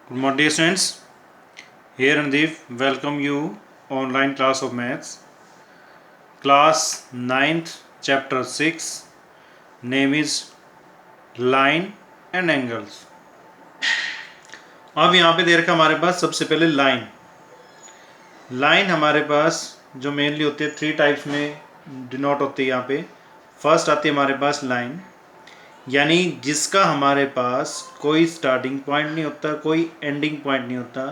Good morning, dear students. Here Andeep, welcome you online class of maths. Class 9th, chapter 6. Name is line and angles. अब यहाँ पे दे रखा हमारे पास सबसे पहले लाइन. लाइन हमारे पास जो मेनली होती है 3 टाइप्स में डिनोट होती है. यहाँ पे फर्स्ट आती है हमारे पास लाइन, यानी जिसका हमारे पास कोई स्टार्टिंग पॉइंट नहीं होता, कोई एंडिंग पॉइंट नहीं होता,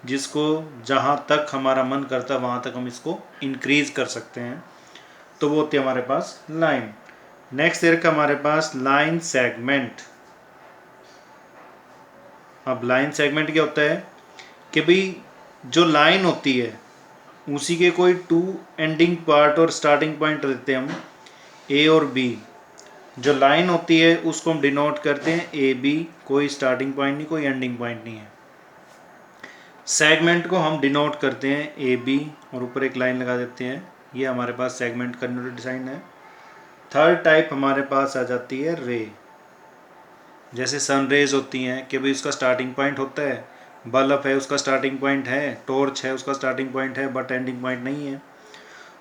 जिसको जहाँ तक हमारा मन करता वहाँ तक हम इसको इंक्रीज कर सकते हैं, तो वो होती है हमारे पास लाइन. नेक्स्ट ईयर का हमारे पास लाइन सेगमेंट. अब लाइन सेगमेंट क्या होता है कि भाई जो लाइन होती है उसी के कोई 2 एंडिंग पार्ट और स्टार्टिंग पॉइंट रहते हैं हम ए और बी. जो लाइन होती है उसको हम डिनोट करते हैं ए बी, कोई स्टार्टिंग पॉइंट नहीं, कोई एंडिंग पॉइंट नहीं है. सेगमेंट को हम डिनोट करते हैं ए बी और ऊपर एक लाइन लगा देते हैं. ये हमारे पास सेगमेंट का डिज़ाइन है. थर्ड टाइप हमारे पास आ जाती है रे. जैसे सन रेज होती हैं कि भाई उसका स्टार्टिंग पॉइंट होता है, बल्ब है उसका स्टार्टिंग पॉइंट है, टॉर्च है उसका स्टार्टिंग पॉइंट है बट एंडिंग पॉइंट नहीं है.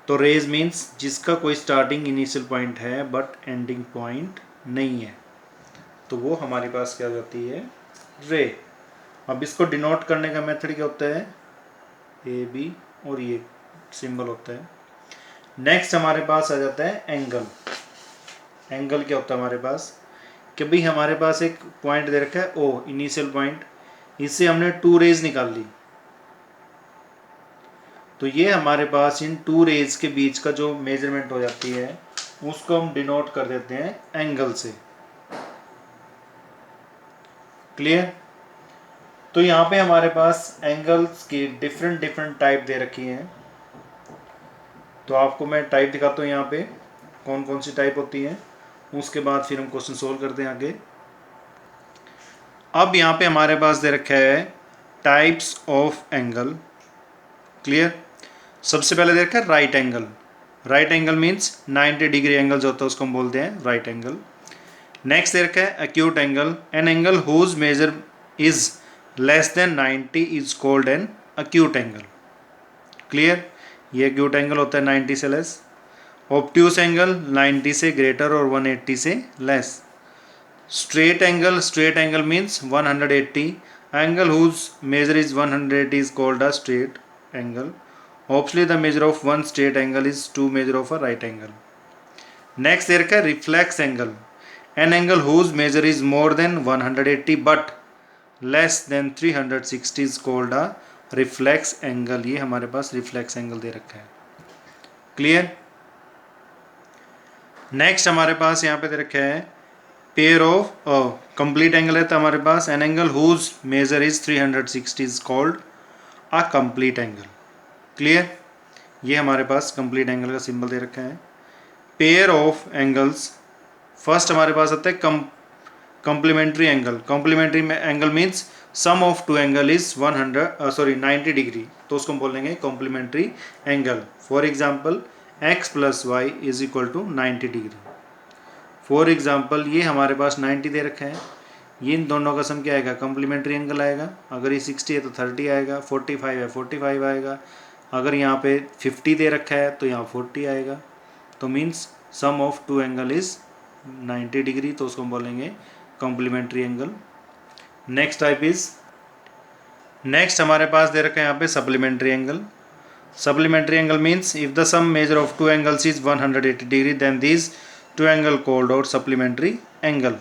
तो रेज मीन्स जिसका कोई स्टार्टिंग इनिशियल पॉइंट है बट एंडिंग पॉइंट नहीं है, तो वो हमारे पास क्या हो जाती है, रे. अब इसको डिनोट करने का मेथड क्या होता है, ए बी और ये सिंबल होता है. नेक्स्ट हमारे पास आ जाता है एंगल. एंगल क्या होता है हमारे पास कि भाई हमारे पास एक पॉइंट दे रखा है ओ, इनिशियल पॉइंट, इससे हमने 2 रेज निकाल ली, तो ये हमारे पास इन 2 रेज के बीच का जो मेजरमेंट हो जाती है उसको हम डिनोट कर देते हैं एंगल से. क्लियर. तो यहाँ पे हमारे पास एंगल्स की डिफरेंट टाइप दे रखी हैं. तो आपको मैं टाइप दिखाता हूँ यहाँ पे कौन कौन सी टाइप होती है, उसके बाद फिर हम क्वेश्चन सोल्व करते हैं आगे. अब यहाँ पे हमारे पास दे रखा है टाइप्स ऑफ एंगल. क्लियर. सबसे पहले दे रखा है right angle. Right angle means 90 degree angle जो होता है उसको हम बोलते हैं राइट एंगल. नेक्स्ट दे रखा है acute angle. An angle whose measure is less than 90 is called an acute angle. Clear. ये एक्यूट एंगल होता है 90 से लेस. ऑब्ट्यूस एंगल 90 से ग्रेटर और 180 से less. Straight angle. Straight angle means 180. Angle whose measure is 180 is called a straight angle. Obviously the measure of one straight angle is 2 measure of a right angle. Next there का reflex angle. An angle whose measure is more than 180 but less than 360 is called a reflex angle. ये हमारे पास reflex angle दे रखा है. Clear. Next हमारे पास यहाँ पे दे रखा है पेयर ऑफ कंप्लीट एंगल है, तो हमारे पास an angle whose measure is 360 is called a complete angle. Clear. ये हमारे पास कंप्लीट एंगल का सिंबल दे रखा है. Pair of angles. फर्स्ट हमारे पास आता है complementary angle. Complementary angle means sum of 2 angle is 90 degree, तो उसको हम बोलेंगे complementary angle. For example x plus Y is equal to 90 degree. For example ये हमारे पास 90 दे रखा है, ये इन दोनों का सम क्या आएगा, कॉम्प्लीमेंट्री एंगल आएगा. अगर ये 60 है तो 30 आएगा, 45 है 45 आएगा, अगर यहाँ पे 50 दे रखा है तो यहाँ 40 आएगा. तो means sum of 2 angle is 90 degree, तो उसको हम बोलेंगे कॉम्प्लीमेंट्री एंगल. नेक्स्ट हमारे पास दे रखा है यहाँ पे supplementary angle. Supplementary angle means if the sum measure of 2 angles is 180 degree then these 2 angle called out supplementary angle.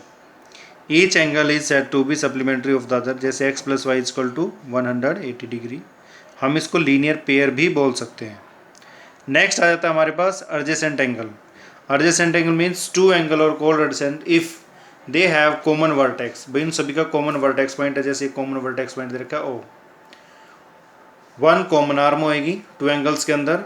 Each angle is said to be supplementary of the other. जैसे x plus y is equal to 180 degree, हम इसको linear pair भी बोल सकते हैं. Next आ जाता है हमारे पास adjacent angle. Adjacent angle means 2 angle और called adjacent if they have common vertex. भाई इन सभी का कॉमन वर्टेक्स पॉइंट है. जैसे कॉमन वर्टेक्स पॉइंट दे रखा है O. 1 कॉमन आर्म होएगी 2 एंगल्स के अंदर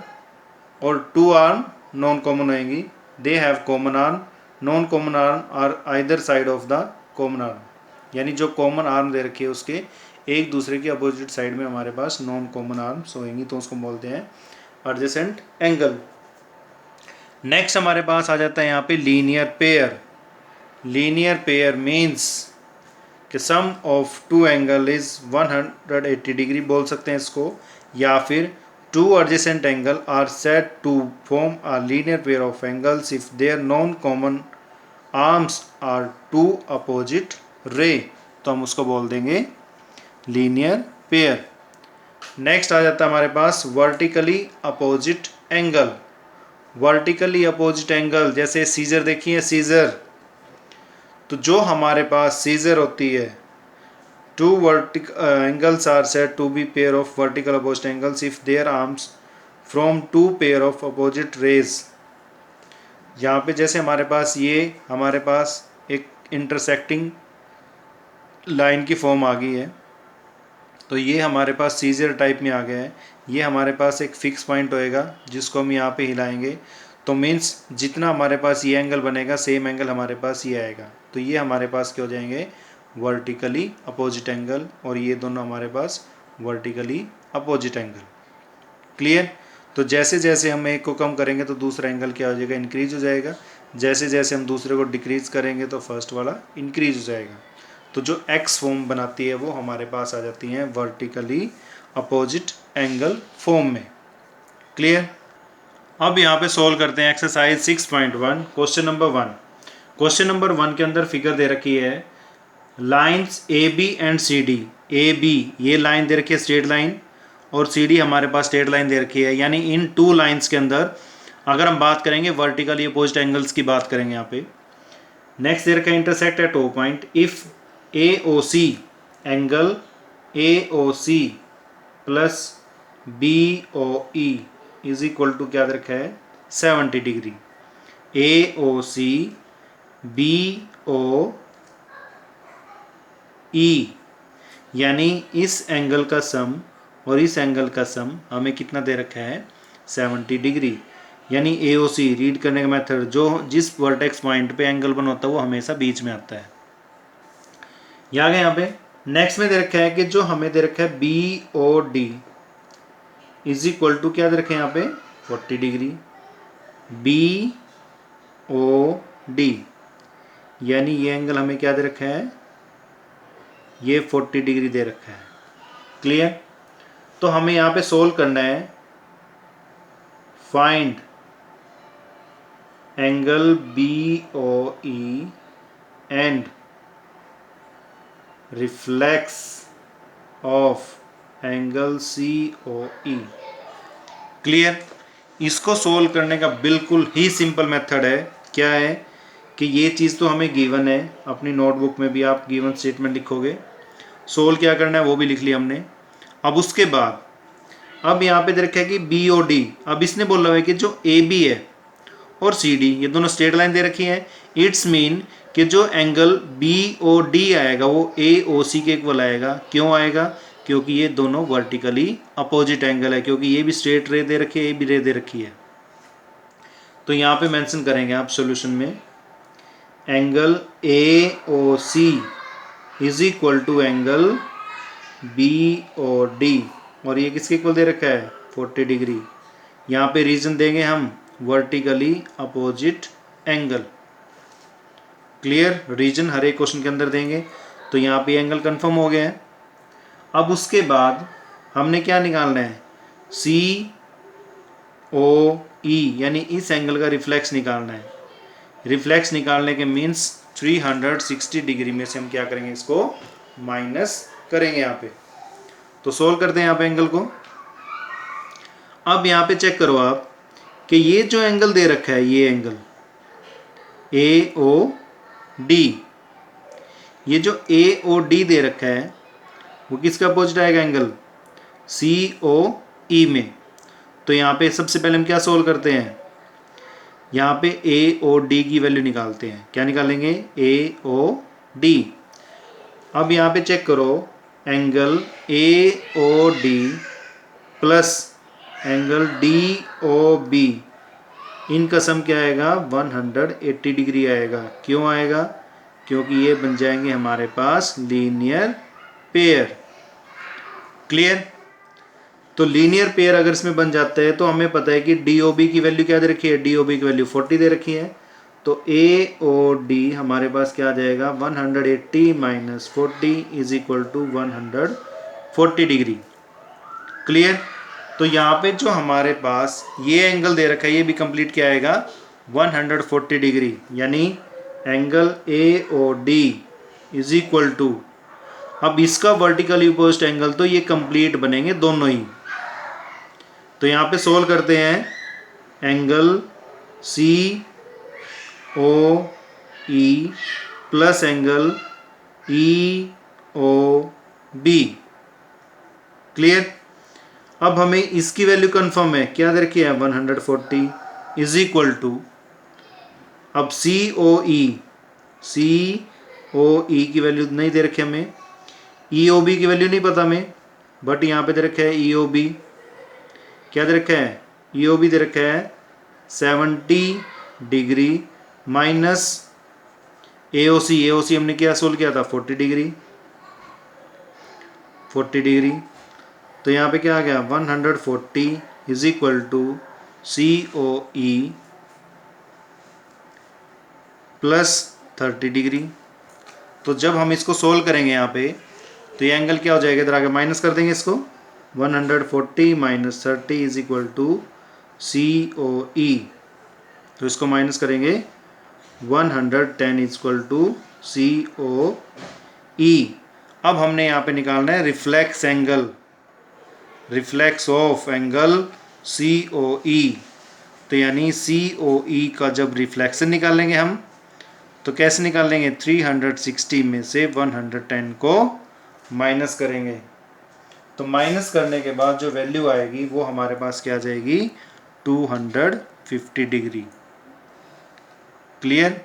और 2 आर्म नॉन कॉमन होएगी. They have common arm. Non common arm are either side of the common arm, यानी जो कॉमन आर्म दे रखी है उसके एक दूसरे की अपोजिट साइड में हमारे पास नॉन कॉमन आर्म्स होएंगी, तो उसको बोलते हैं एडजेसेंट एंगल. नेक्स्ट हमारे पास आ जाता है यहाँ पे linear pair. Linear pair means कि sum of two angle is 180 degree बोल सकते हैं इसको, या फिर two adjacent angle are said to form a linear pair of angles if their non common arms are two opposite ray, तो हम उसको बोल देंगे लीनियर पेयर। नेक्स्ट आ जाता है हमारे पास vertically opposite angle. Vertically opposite angle जैसे सीजर देखिए, सीजर, तो जो हमारे पास सीजर होती है, two angles are said to be pair of vertical opposite angles if their arms from two pair of opposite rays. यहाँ पे जैसे हमारे पास एक इंटरसेक्टिंग लाइन की फॉर्म आ गई है, तो ये हमारे पास सीजर टाइप में आ गया है। ये हमारे पास एक फिक्स पॉइंट होएगा जिसको हम यहाँ पे हिलाएंगे, तो मीन्स जितना हमारे पास ये एंगल बनेगा सेम एंगल हमारे पास ये आएगा, तो ये हमारे पास क्या हो जाएंगे, वर्टिकली अपोजिट एंगल, और ये दोनों हमारे पास वर्टिकली अपोजिट एंगल। क्लियर। तो जैसे जैसे हम एक को कम करेंगे तो दूसरा एंगल क्या हो जाएगा, इंक्रीज हो जाएगा। जैसे जैसे हम दूसरे को डिक्रीज करेंगे तो फर्स्ट वाला इंक्रीज हो जाएगा। तो जो एक्स फॉर्म बनाती है वो हमारे पास आ जाती हैं वर्टिकली अपोजिट एंगल फॉर्म में। क्लियर। अब यहाँ पे सोल्व करते हैं exercise 6.1 question number 1। Question number 1 के अंदर फिगर दे रखी है lines A B and C D. A B ये लाइन दे रखी है स्ट्रेट लाइन, और सी डी हमारे पास स्ट्रेट लाइन दे रखी है, यानी इन टू लाइन्स के अंदर अगर हम बात करेंगे वर्टिकली अपोजिट एंगल्स की बात करेंगे यहाँ पे। नेक्स्ट दे रखा है intersect at O point if A O C angle A O C plus B O E is equal to क्या दे रखा है, 70 डिग्री। ए ओ सी बी ओ ई, यानी इस एंगल का सम और इस एंगल का सम हमें कितना दे रखा है, 70 डिग्री। यानी ए ओ सी रीड करने का मेथड, जो जिस वर्टेक्स पॉइंट पे एंगल बना होता है वो हमेशा बीच में आता है। यहाँ गए यहाँ पे नेक्स्ट में दे रखा है कि जो हमें दे रखा है B O D is equal to क्या दे रखे हैं यहाँ पे, 40 डिग्री। बी ओ डी यानी ये एंगल हमें क्या दे रखा है, ये 40 डिग्री दे रखा है। क्लियर। तो हमें यहाँ पे सोल्व करना है find angle B O E and reflex of angle C O E. Clear. इसको सोल्व करने का बिल्कुल ही सिंपल मेथड है। क्या है कि ये चीज़ तो हमें गिवन है, अपनी नोटबुक में भी आप गिवन स्टेटमेंट लिखोगे, सोल्व क्या करना है वो भी लिख लिया हमने। अब उसके बाद अब यहाँ पे दे रखा है कि बी ओ डी, अब इसने बोला है कि जो ए बी है और सी डी ये दोनों स्ट्रेट लाइन दे रखी है, इट्स मीन कि जो एंगल बी ओ डी आएगा वो ए ओ सी के इक्वल आएगा। क्यों आएगा, क्योंकि ये दोनों वर्टिकली अपोजिट एंगल है, क्योंकि ये भी स्ट्रेट रे दे रखी है, ये भी रे दे रखी है। तो यहाँ पे मेंशन करेंगे आप सॉल्यूशन में, angle A O C is equal to angle B O D, और ये किसके इक्वल दे रखा है, 40 डिग्री। यहाँ पे रीजन देंगे हम vertically opposite angle. Clear. Reason हर एक क्वेश्चन के अंदर देंगे। तो यहाँ पे एंगल कंफर्म हो गया है। अब उसके बाद हमने क्या निकालना है, सी ओ ई, यानी इस एंगल का रिफ्लेक्स निकालना है। रिफ्लेक्स निकालने के मीन्स 360 डिग्री में से हम क्या करेंगे, इसको माइनस करेंगे यहाँ पे। तो सोल्व करते हैं यहाँ पे एंगल को। अब यहाँ पे चेक करो आप कि ये जो एंगल दे रखा है, ये एंगल ए ओ डी, ये जो ए ओ डी दे रखा है वो किसका अपोजिट आएगा, एंगल सी ओ ई में। तो यहाँ पे सबसे पहले हम क्या सोल्व करते हैं, यहाँ पे ए ओ डी की वैल्यू निकालते हैं। क्या निकालेंगे, ए ओ डी। अब यहाँ पे चेक करो, angle A O D plus angle D O B, इनका सम क्या आएगा, 180 डिग्री आएगा। क्यों आएगा, क्योंकि ये बन जाएंगे हमारे पास लीनियर पेयर। क्लियर। तो लीनियर पेयर अगर इसमें बन जाता है तो हमें पता है कि डी ओ बी की वैल्यू क्या दे रखी है, डी ओ बी की वैल्यू 40 दे रखी है। तो AOD हमारे पास क्या आ जाएगा 180 minus 40 is equal to 140 degree. Clear. तो यहाँ पे जो हमारे पास ये एंगल दे रखा है ये भी कंप्लीट क्या आएगा 140 डिग्री, यानी angle AOD is equal to, अब इसका वर्टिकली अपोजिट एंगल तो ये कंप्लीट बनेंगे दोनों ही। तो यहाँ पे सोल्व करते हैं, angle COE plus angle EOB। Clear. अब हमें इसकी वैल्यू कंफर्म है, क्या दे रखी है 140 इज इक्वल टू, अब COE की वैल्यू नहीं दे रखी हमें, EOB की वैल्यू नहीं पता हमें, बट यहाँ पे दे रखा है EOB, क्या दे रखा है EOB दे रखा है 70 डिग्री माइनस AOC हमने क्या सोल्व किया था 40 डिग्री। तो यहाँ पे क्या आ गया 140 is equal to COE plus 30 degree. तो जब हम इसको सोल्व करेंगे यहाँ पे तो ये एंगल क्या हो जाएगा, इधर आगे माइनस कर देंगे इसको, 140 minus 30 is equal to COE, तो इसको माइनस करेंगे 110 इज इक्वल टू COE। अब हमने यहाँ पे निकालना है रिफ्लेक्स ऑफ एंगल COE। तो यानी COE का जब रिफ्लेक्शन निकालेंगे हम तो कैसे निकालेंगे, 360 में से 110 को माइनस करेंगे। तो माइनस करने के बाद जो वैल्यू आएगी वो हमारे पास क्या आ जाएगी 250 डिग्री। क्लियर।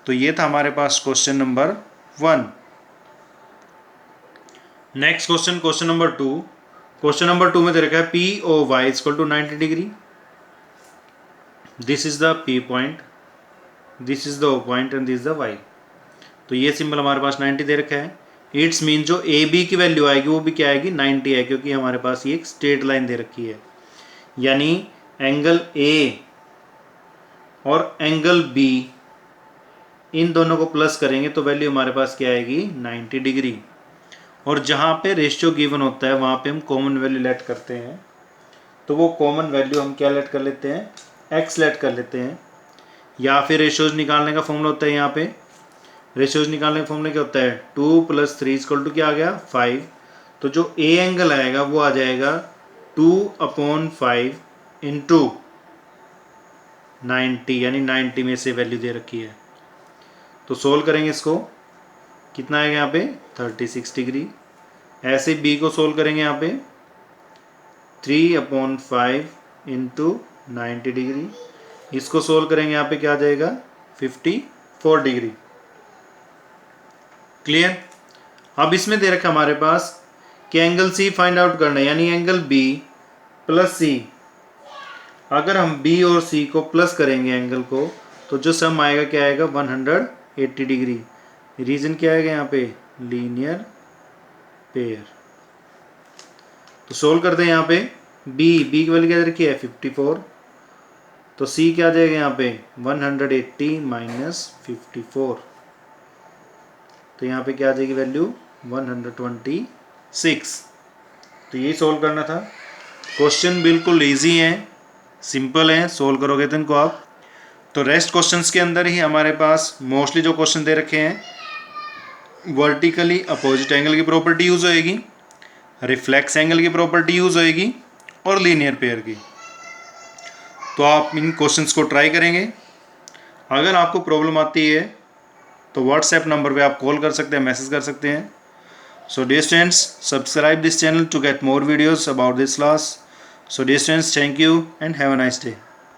तो ये था हमारे पास question number 1। Next question number 2। Question number 2 में दे रखा है POY इक्वल टू 90 डिग्री। This is the P point, this is the O point and this the Y। तो ये सिंबल हमारे पास 90 दे रखा है। इट्स मीन जो AB की वैल्यू आएगी वो भी क्या आएगी 90 है, क्योंकि हमारे पास ये एक स्ट्रेट लाइन दे रखी है। यानी एंगल A और एंगल B इन दोनों को प्लस करेंगे तो वैल्यू हमारे पास क्या आएगी 90 डिग्री। और जहाँ पे रेशियो गिवन होता है वहाँ पे हम कॉमन वैल्यू लेट करते हैं। तो वो कॉमन वैल्यू हम क्या लेट कर लेते हैं, x लेट कर लेते हैं। या फिर रेशियोज निकालने का फॉर्मूला होता है, यहाँ पे रेशियोज निकालने का फॉर्मूला क्या होता है 2 + 3 इक्वल टू क्या आ गया 5। तो जो A एंगल आएगा वो आ जाएगा 2/5 इंटू 90, यानी 90 में से वैल्यू दे रखी है। तो सोल्व करेंगे इसको, कितना आएगा यहाँ पे 36 डिग्री। ऐसे B को सोल्व करेंगे यहाँ पे 3/5 इंटू 90 डिग्री। इसको सोल्व करेंगे यहाँ पे क्या आ जाएगा 54 डिग्री। क्लियर। अब इसमें दे रखा हमारे पास कि एंगल C फाइंड आउट करना है, यानी एंगल B प्लस C। अगर हम B और C को प्लस करेंगे एंगल को तो जो सम आएगा क्या आएगा 180 डिग्री। रीजन क्या आएगा यहाँ पे लीनियर पेयर। तो सोल्व करते हैं यहाँ पे B की वैल्यू क्या रखी है 54। तो C क्या आ जाएगा यहाँ पे 180 माइनस 54। तो यहाँ पे क्या आ जाएगी वैल्यू 126। तो यही सोल्व करना था। क्वेश्चन बिल्कुल इजी है, सिंपल है, सोल्व करोगे तो इनको आप। तो रेस्ट क्वेश्चंस के अंदर ही हमारे पास मोस्टली जो क्वेश्चन दे रखे हैं वर्टिकली अपोजिट एंगल की प्रॉपर्टी यूज होएगी, रिफ्लेक्स एंगल की प्रॉपर्टी यूज होएगी और लीनियर पेयर की। तो आप इन क्वेश्चंस को ट्राई करेंगे। अगर आपको प्रॉब्लम आती है तो व्हाट्सएप नंबर पे आप कॉल कर सकते हैं, मैसेज कर सकते हैं। So dear students, subscribe this channel to get more videos about this class. So dear students, thank you and have a nice day.